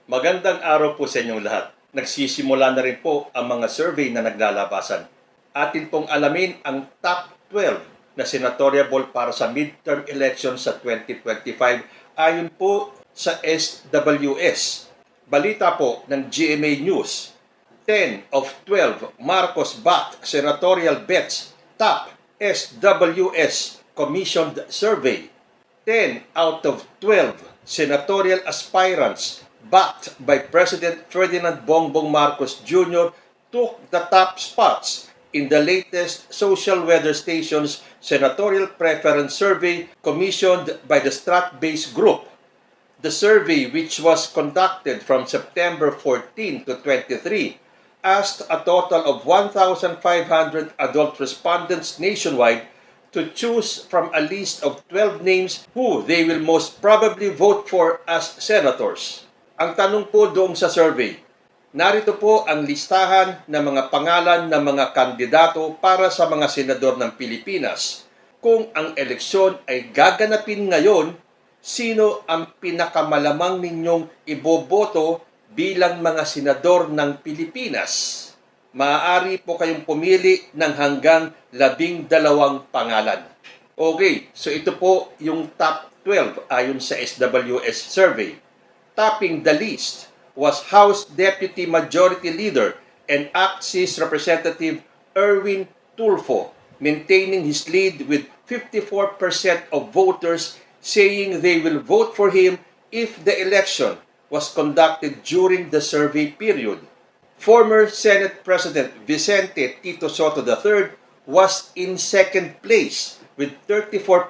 Magandang araw po sa inyong lahat. Nagsisimula na rin po ang mga survey na naglalabasan. Atin pong alamin ang top 12 na senatoriable para sa midterm election sa 2025 ayon po sa SWS. Balita po ng GMA News. 10 of 12 Marcos-backed senatorial bets top SWS commissioned survey. 10 out of 12 senatorial aspirants backed by President Ferdinand Bongbong Marcos Jr. took the top spots in the latest social weather station's senatorial preference survey commissioned by the Strat-based group. The survey, which was conducted from September 14 to 23, asked a total of 1,500 adult respondents nationwide to choose from a list of 12 names who they will most probably vote for as senators. Ang tanong po doon sa survey, narito po ang listahan ng mga pangalan ng mga kandidato para sa mga senador ng Pilipinas. Kung ang eleksyon ay gaganapin ngayon, sino ang pinakamalamang ninyong iboboto bilang mga senador ng Pilipinas? Maaari po kayong pumili ng hanggang 12 pangalan. Okay, so ito po yung top 12 ayon sa SWS survey. Topping the list was House Deputy Majority Leader and Axis Representative Erwin Tulfo, maintaining his lead with 54% of voters saying they will vote for him if the election was conducted during the survey period. Former Senate President Vicente Tito Soto III was in second place with 34%,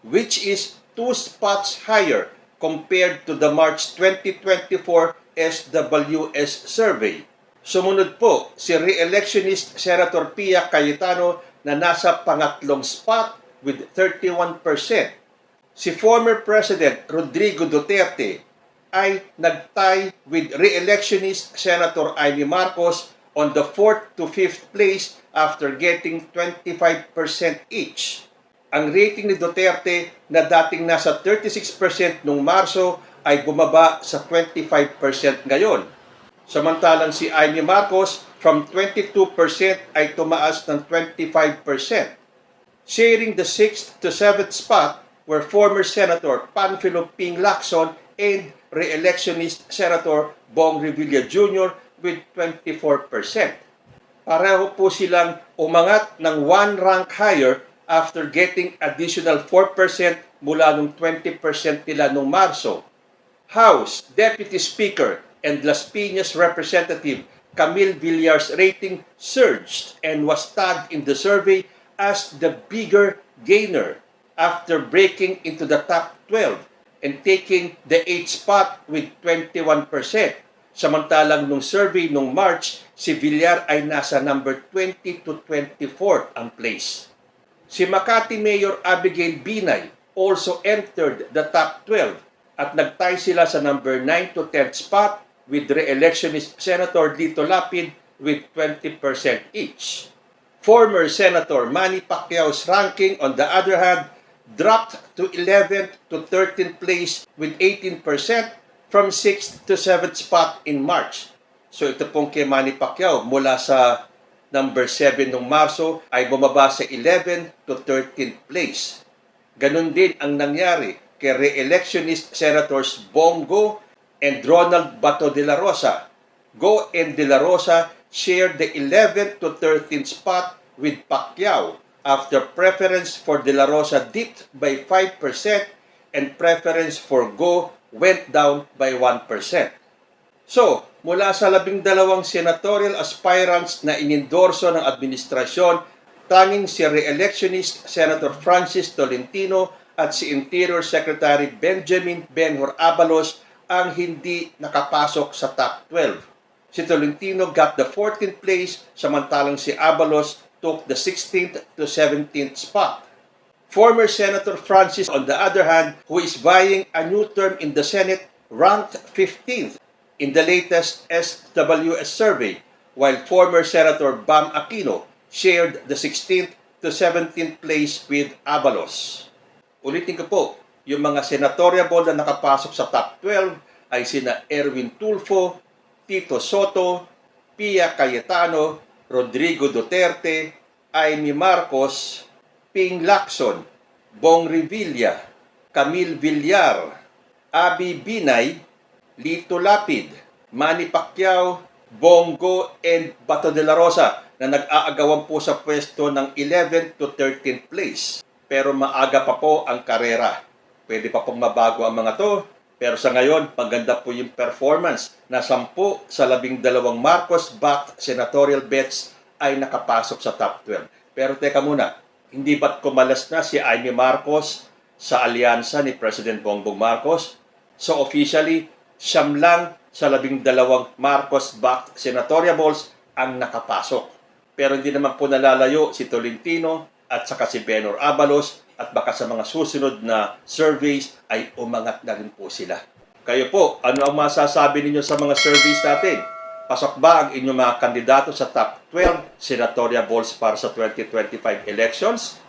which is 2 spots higher compared to the March 2024 SWS survey. Sumunod po si re-electionist Senator Pia Cayetano na nasa pangatlong spot with 31%. Si former President Rodrigo Duterte ay nag-tie with re-electionist Senator Amy Marcos on the 4th to 5th place after getting 25% each. Ang rating ni Duterte na dating nasa 36% noong Marso ay bumaba sa 25% ngayon. Samantalang si Amy Marcos from 22% ay tumaas ng 25%. Sharing the 6th to 7th spot were former Senator Panfilo Ping Lacson and re-electionist Senator Bong Revilla Jr. with 24%. Pareho po silang umangat ng 1 rank higher after getting additional 4% mula nung 20% nila noong Marso. House Deputy Speaker and Las Piñas Representative Camille Villar's rating surged and was tagged in the survey as the bigger gainer after breaking into the top 12 and taking the 8th spot with 21%. Samantalang nung survey nung March, si Villar ay nasa number 20 to 24 ang place. Si Makati Mayor Abigail Binay also entered the top 12 at nagtay sila sa number 9 to 10th spot with re-electionist Senator Lito Lapid with 20% each. Former Senator Manny Pacquiao's ranking, on the other hand, dropped to 11th to 13th place with 18% from 6th to 7th spot in March. So ito pong kay Manny Pacquiao mula sa number 7 noong Marso ay bumaba sa 11th to 13th place. Ganun din ang nangyari kay re-electionist Senators Bongo and Ronald Bato de la Rosa. Go and de la Rosa shared the 11th to 13th spot with Pacquiao after preference for de la Rosa dipped by 5% and preference for Go went down by 1%. So, mula sa 12 senatorial aspirants na inendorso ng administrasyon, tanging si re-electionist Senator Francis Tolentino at si Interior Secretary Benjamin Benhur Abalos ang hindi nakapasok sa top 12. Si Tolentino got the 14th place, samantalang si Abalos took the 16th to 17th spot. Former Senator Francis, on the other hand, who is vying a new term in the Senate, ranked 15th in the latest SWS survey, while former Senator Bam Aquino shared the 16th to 17th place with Abalos. Ulitin ko po, yung mga senatoriable na nakapasok sa top 12 ay sina Erwin Tulfo, Tito Soto, Pia Cayetano, Rodrigo Duterte, Amy Marcos, Ping Lacson, Bong Revilla, Camille Villar, Abby Binay, Lito Lapid, Manny Pacquiao, Bongo, and Bato de la Rosa na nag-aagawan po sa pwesto ng 11th to 13th place. Pero maaga pa po ang karera. Pwede pa pong mabago ang mga to. Pero sa ngayon, maganda po yung performance na 10 sa 12 Marcos-backed senatorial bets ay nakapasok sa top 12. Pero teka muna, hindi ba't kumalas na si Amy Marcos sa alyansa ni President Bongbong Marcos? So officially, 9 lang sa 12 Marcos-backed senatorial balls ang nakapasok. Pero hindi naman po nalalayo si Tolentino at saka si Benor Abalos at baka sa mga susunod na surveys ay umangat na rin po sila. Kayo po, ano ang masasabi ninyo sa mga surveys natin? Pasok ba ang inyong mga kandidato sa top 12 senatorial balls para sa 2025 elections?